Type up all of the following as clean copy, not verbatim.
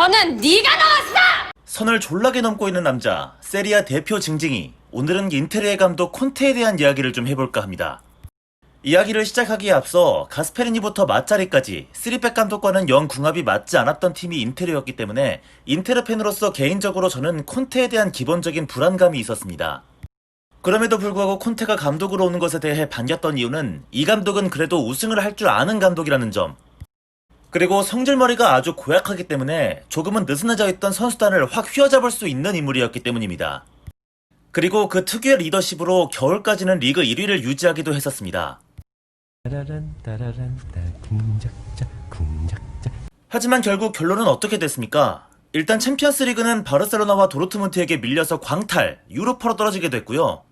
저는 네가 나왔어! 선을 졸라게 넘고 있는 남자, 세리아 대표 징징이 오늘은 인테리의 감독 콘테에 대한 이야기를 좀 해볼까 합니다. 이야기를 시작하기에 앞서 가스페리니부터 마짜리까지 3백 감독과는 영 궁합이 맞지 않았던 팀이 인테르였기 때문에 인테르 팬으로서 개인적으로 저는 콘테에 대한 기본적인 불안감이 있었습니다. 그럼에도 불구하고 콘테가 감독으로 오는 것에 대해 반겼던 이유는 이 감독은 그래도 우승을 할 줄 아는 감독이라는 점, 그리고 성질머리가 아주 고약하기 때문에 조금은 느슨해져 있던 선수단을 확 휘어잡을 수 있는 인물이었기 때문입니다. 그리고 그 특유의 리더십으로 겨울까지는 리그 1위를 유지하기도 했었습니다. 하지만 결국 결론은 어떻게 됐습니까? 일단 챔피언스 리그는 바르셀로나와 도르트문트에게 밀려서 광탈, 유로파로 떨어지게 됐고요.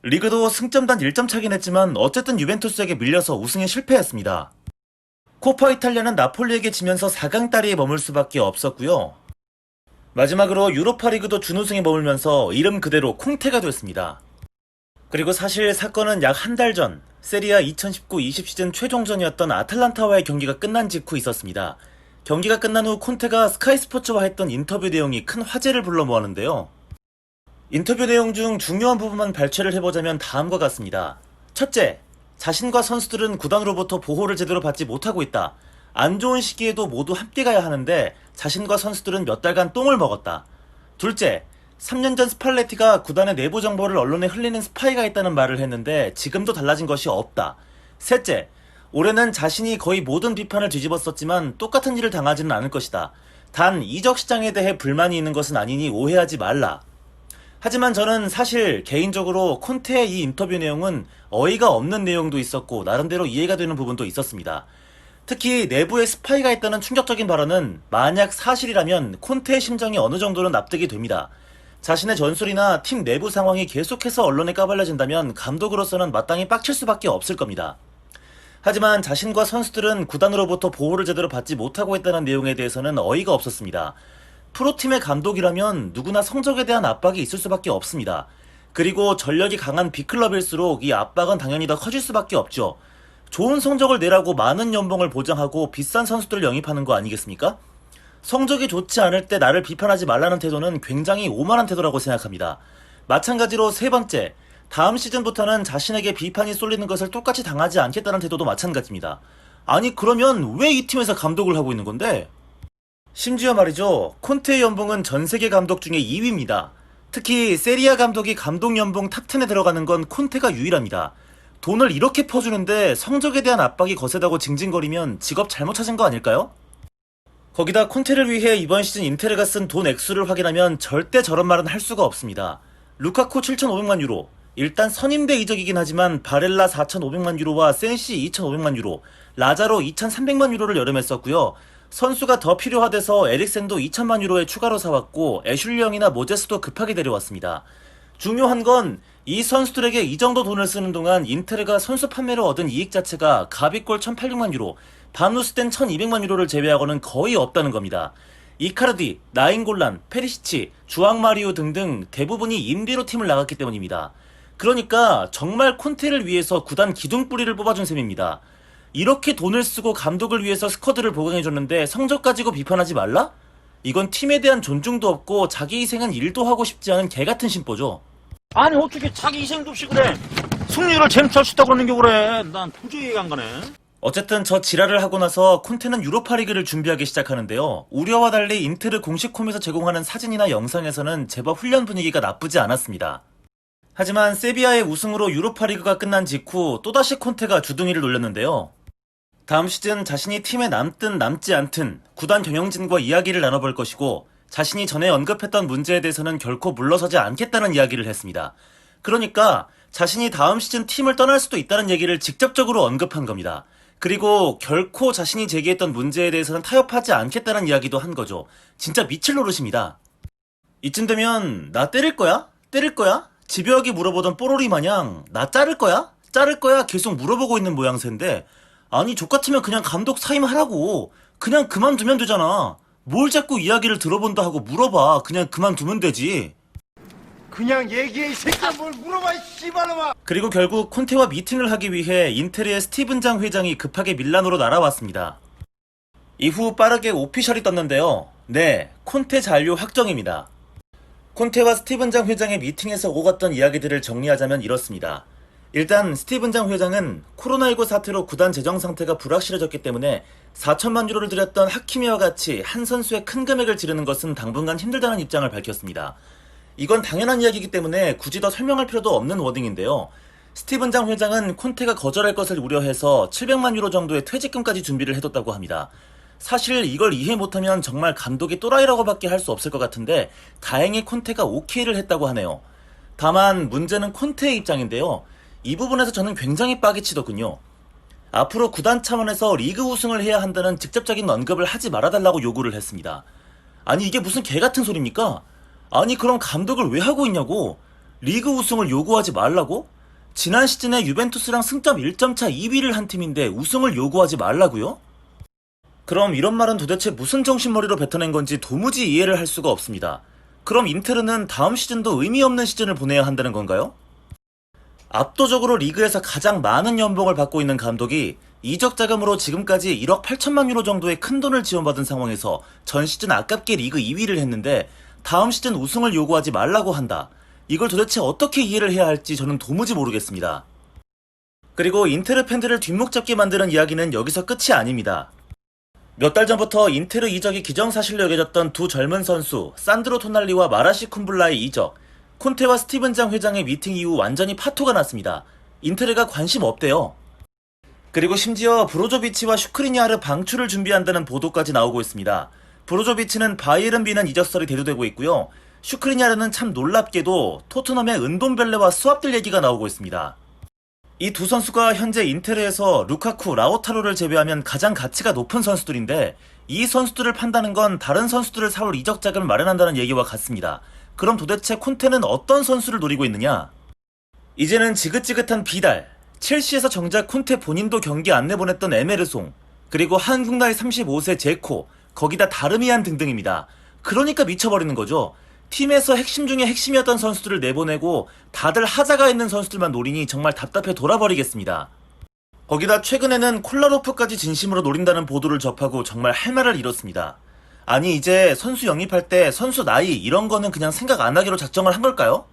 리그도 승점단 1점 차긴 했지만 어쨌든 유벤투스에게 밀려서 우승에 실패했습니다. 코파 이탈리아는 나폴리에게 지면서 4강 따리에 머물 수밖에 없었고요. 마지막으로 유로파 리그도 준우승에 머물면서 이름 그대로 콩테가 됐습니다. 그리고 사실 사건은 약 한 달 전 세리아 2019-20 시즌 최종전이었던 아탈란타와의 경기가 끝난 직후 있었습니다. 경기가 끝난 후 콘테가 스카이스포츠와 했던 인터뷰 내용이 큰 화제를 불러 모았는데요. 인터뷰 내용 중 중요한 부분만 발췌를 해보자면 다음과 같습니다. 첫째, 자신과 선수들은 구단으로부터 보호를 제대로 받지 못하고 있다. 안 좋은 시기에도 모두 함께 가야 하는데 자신과 선수들은 몇 달간 똥을 먹었다. 둘째, 3년 전 스팔레티가 구단의 내부 정보를 언론에 흘리는 스파이가 있다는 말을 했는데 지금도 달라진 것이 없다. 셋째, 올해는 자신이 거의 모든 비판을 뒤집었었지만 똑같은 일을 당하지는 않을 것이다. 단 이적 시장에 대해 불만이 있는 것은 아니니 오해하지 말라. 하지만 저는 사실 개인적으로 콘테의 이 인터뷰 내용은 어이가 없는 내용도 있었고 나름대로 이해가 되는 부분도 있었습니다. 특히 내부에 스파이가 있다는 충격적인 발언은 만약 사실이라면 콘테의 심정이 어느 정도는 납득이 됩니다. 자신의 전술이나 팀 내부 상황이 계속해서 언론에 까발려진다면 감독으로서는 마땅히 빡칠 수밖에 없을 겁니다. 하지만 자신과 선수들은 구단으로부터 보호를 제대로 받지 못하고 있다는 내용에 대해서는 어이가 없었습니다. 프로팀의 감독이라면 누구나 성적에 대한 압박이 있을 수밖에 없습니다. 그리고 전력이 강한 B클럽일수록 이 압박은 당연히 더 커질 수밖에 없죠. 좋은 성적을 내라고 많은 연봉을 보장하고 비싼 선수들을 영입하는 거 아니겠습니까? 성적이 좋지 않을 때 나를 비판하지 말라는 태도는 굉장히 오만한 태도라고 생각합니다. 마찬가지로 세 번째, 다음 시즌부터는 자신에게 비판이 쏠리는 것을 똑같이 당하지 않겠다는 태도도 마찬가지입니다. 아니 그러면 왜 이 팀에서 감독을 하고 있는 건데? 심지어 말이죠, 콘테의 연봉은 전세계 감독 중에 2위입니다. 특히 세리아 감독이 감독 연봉 탑10에 들어가는 건 콘테가 유일합니다. 돈을 이렇게 퍼주는데 성적에 대한 압박이 거세다고 징징거리면 직업 잘못 찾은 거 아닐까요? 거기다 콘테를 위해 이번 시즌 인테르가 쓴 돈 액수를 확인하면 절대 저런 말은 할 수가 없습니다. 루카쿠 7,500만 유로, 일단 선임대 이적이긴 하지만 바렐라 4,500만 유로와 센시 2,500만 유로, 라자로 2,300만 유로를 여름에 썼고요. 선수가 더 필요하대서 에릭센도 2천만 유로에 추가로 사왔고 애슐리 형이나 모제스도 급하게 데려왔습니다. 중요한 건 이 선수들에게 이 정도 돈을 쓰는 동안 인테르가 선수 판매로 얻은 이익 자체가 가비골 1,800만 유로, 바누스텐 1,200만 유로를 제외하고는 거의 없다는 겁니다. 이카르디, 나인골란, 페리시치, 주앙마리오 등등 대부분이 임대로 팀을 나갔기 때문입니다. 그러니까 정말 콘테를 위해서 구단 기둥뿌리를 뽑아준 셈입니다. 이렇게 돈을 쓰고 감독을 위해서 스쿼드를 보강해줬는데 성적 가지고 비판하지 말라? 이건 팀에 대한 존중도 없고 자기 희생은 일도 하고 싶지 않은 개같은 심보죠. 아니 어떻게 자기 희생도 없이 그래. 승리를 쟁취할 수 있다고 그러는 게 그래. 난 도저히 이해가 안 가네. 어쨌든 저 지랄을 하고 나서 콘테는 유로파리그를 준비하기 시작하는데요. 우려와 달리 인테르 공식 홈에서 제공하는 사진이나 영상에서는 제법 훈련 분위기가 나쁘지 않았습니다. 하지만 세비야의 우승으로 유로파리그가 끝난 직후 또다시 콘테가 주둥이를 놀렸는데요. 다음 시즌 자신이 팀에 남든 남지 않든 구단 경영진과 이야기를 나눠볼 것이고 자신이 전에 언급했던 문제에 대해서는 결코 물러서지 않겠다는 이야기를 했습니다. 그러니까 자신이 다음 시즌 팀을 떠날 수도 있다는 얘기를 직접적으로 언급한 겁니다. 그리고 결코 자신이 제기했던 문제에 대해서는 타협하지 않겠다는 이야기도 한 거죠. 진짜 미칠 노릇입니다. 이쯤 되면 나 때릴 거야? 때릴 거야? 집요하게 물어보던 뽀로리 마냥 나 자를 거야? 자를 거야? 계속 물어보고 있는 모양새인데 아니 족같으면 그냥 감독 사임하라고. 그냥 그만두면 되잖아. 뭘 자꾸 이야기를 들어본다 하고 물어봐. 그냥 그만두면 되지. 그냥 얘기해 이 새끼야. 뭘 물어봐 이 씨발놈아. 그리고 결국 콘테와 미팅을 하기 위해 인테르의 스티븐 장 회장이 급하게 밀라노로 날아왔습니다. 이후 빠르게 오피셜이 떴는데요. 네, 콘테 잔류 확정입니다. 콘테와 스티븐 장 회장의 미팅에서 오갔던 이야기들을 정리하자면 이렇습니다. 일단 스티븐 장 회장은 코로나19 사태로 구단 재정 상태가 불확실해졌기 때문에 4천만 유로를 들였던 하키미와 같이 한 선수의 큰 금액을 지르는 것은 당분간 힘들다는 입장을 밝혔습니다. 이건 당연한 이야기이기 때문에 굳이 더 설명할 필요도 없는 워딩인데요. 스티븐 장 회장은 콘테가 거절할 것을 우려해서 700만 유로 정도의 퇴직금까지 준비를 해뒀다고 합니다. 사실 이걸 이해 못하면 정말 감독이 또라이라고밖에 할 수 없을 것 같은데 다행히 콘테가 오케이를 했다고 하네요. 다만 문제는 콘테의 입장인데요. 이 부분에서 저는 굉장히 빡이 치더군요. 앞으로 구단 차원에서 리그 우승을 해야 한다는 직접적인 언급을 하지 말아달라고 요구를 했습니다. 아니 이게 무슨 개같은 소리입니까? 아니 그럼 감독을 왜 하고 있냐고? 리그 우승을 요구하지 말라고? 지난 시즌에 유벤투스랑 승점 1점 차 2위를 한 팀인데 우승을 요구하지 말라고요? 그럼 이런 말은 도대체 무슨 정신머리로 뱉어낸 건지 도무지 이해를 할 수가 없습니다. 그럼 인테르는 다음 시즌도 의미 없는 시즌을 보내야 한다는 건가요? 압도적으로 리그에서 가장 많은 연봉을 받고 있는 감독이 이적 자금으로 지금까지 1억 8천만 유로 정도의 큰 돈을 지원받은 상황에서 전 시즌 아깝게 리그 2위를 했는데 다음 시즌 우승을 요구하지 말라고 한다. 이걸 도대체 어떻게 이해를 해야 할지 저는 도무지 모르겠습니다. 그리고 인테르 팬들을 뒷목 잡게 만드는 이야기는 여기서 끝이 아닙니다. 몇 달 전부터 인테르 이적이 기정사실로 여겨졌던 두 젊은 선수 산드로 토날리와 마라시 쿰블라의 이적, 콘테와 스티븐 장 회장의 미팅 이후 완전히 파토가 났습니다. 인테르가 관심 없대요. 그리고 심지어 브로조비치와 슈크리니아르 방출을 준비한다는 보도까지 나오고 있습니다. 브로조비치는 바이에른 뮌헨 이적설이 대두되고 있고요. 슈크리니아르는 참 놀랍게도 토트넘의 은돔벨레와 수합될 얘기가 나오고 있습니다. 이 두 선수가 현재 인테르에서 루카쿠, 라우타로를 제외하면 가장 가치가 높은 선수들인데 이 선수들을 판다는 건 다른 선수들을 사올 이적 자금을 마련한다는 얘기와 같습니다. 그럼 도대체 콘테는 어떤 선수를 노리고 있느냐? 이제는 지긋지긋한 비달, 첼시에서 정작 콘테 본인도 경기 안 내보냈던 에메르송, 그리고 한국 나이 35세 제코, 거기다 다르미안 등등입니다. 그러니까 미쳐버리는 거죠. 팀에서 핵심 중에 핵심이었던 선수들을 내보내고 다들 하자가 있는 선수들만 노리니 정말 답답해 돌아버리겠습니다. 거기다 최근에는 콜라로프까지 진심으로 노린다는 보도를 접하고 정말 할 말을 잃었습니다. 아니 이제 선수 영입할 때 선수 나이 이런 거는 그냥 생각 안 하기로 작정을 한 걸까요?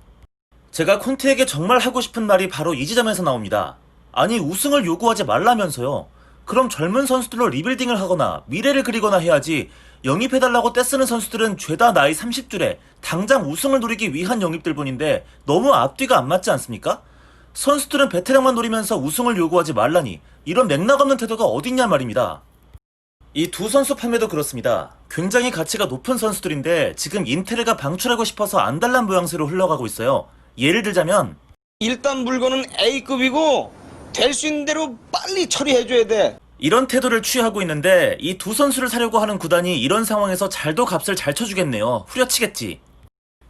제가 콘테에게 정말 하고 싶은 말이 바로 이 지점에서 나옵니다. 아니 우승을 요구하지 말라면서요. 그럼 젊은 선수들로 리빌딩을 하거나 미래를 그리거나 해야지. 영입해달라고 떼쓰는 선수들은 죄다 나이 30줄에 당장 우승을 노리기 위한 영입들 뿐인데 너무 앞뒤가 안 맞지 않습니까? 선수들은 베테랑만 노리면서 우승을 요구하지 말라니 이런 맥락없는 태도가 어딨냐 말입니다. 이 두 선수 판매도 그렇습니다. 굉장히 가치가 높은 선수들인데 지금 인테르가 방출하고 싶어서 안달난 모양새로 흘러가고 있어요. 예를 들자면 일단 물건은 A급이고 될 수 있는 대로 빨리 처리해줘야 돼. 이런 태도를 취하고 있는데 이 두 선수를 사려고 하는 구단이 이런 상황에서 잘도 값을 잘 쳐주겠네요. 후려치겠지.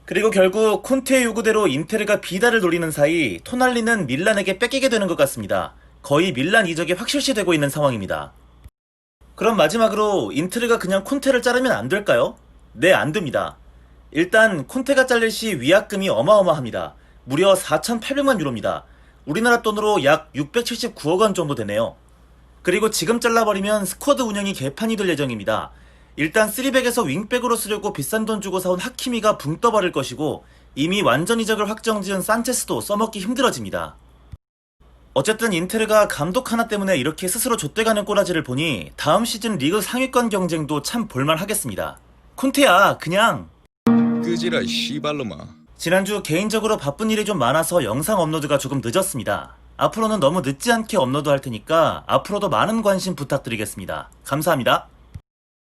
그리고 결국 콘테의 요구대로 인테르가 비달을 노리는 사이 토날리는 밀란에게 뺏기게 되는 것 같습니다. 거의 밀란 이적이 확실시되고 있는 상황입니다. 그럼 마지막으로 인테르가 그냥 콘테를 자르면 안 될까요? 네, 안 됩니다. 일단 콘테가 잘릴 시 위약금이 어마어마합니다. 무려 4,800만 유로입니다. 우리나라 돈으로 약 679억 원 정도 되네요. 그리고 지금 잘라버리면 스쿼드 운영이 개판이 될 예정입니다. 일단 3백에서 윙백으로 쓰려고 비싼 돈 주고 사온 하키미가 붕 떠버릴 것이고 이미 완전 이적을 확정지은 산체스도 써먹기 힘들어집니다. 어쨌든 인테르가 감독 하나 때문에 이렇게 스스로 좆돼가는 꼬라지를 보니 다음 시즌 리그 상위권 경쟁도 참 볼만하겠습니다. 콘테야 그냥 끄지라 씨발로마. 지난주 개인적으로 바쁜 일이 좀 많아서 영상 업로드가 조금 늦었습니다. 앞으로는 너무 늦지 않게 업로드 할 테니까 앞으로도 많은 관심 부탁드리겠습니다. 감사합니다.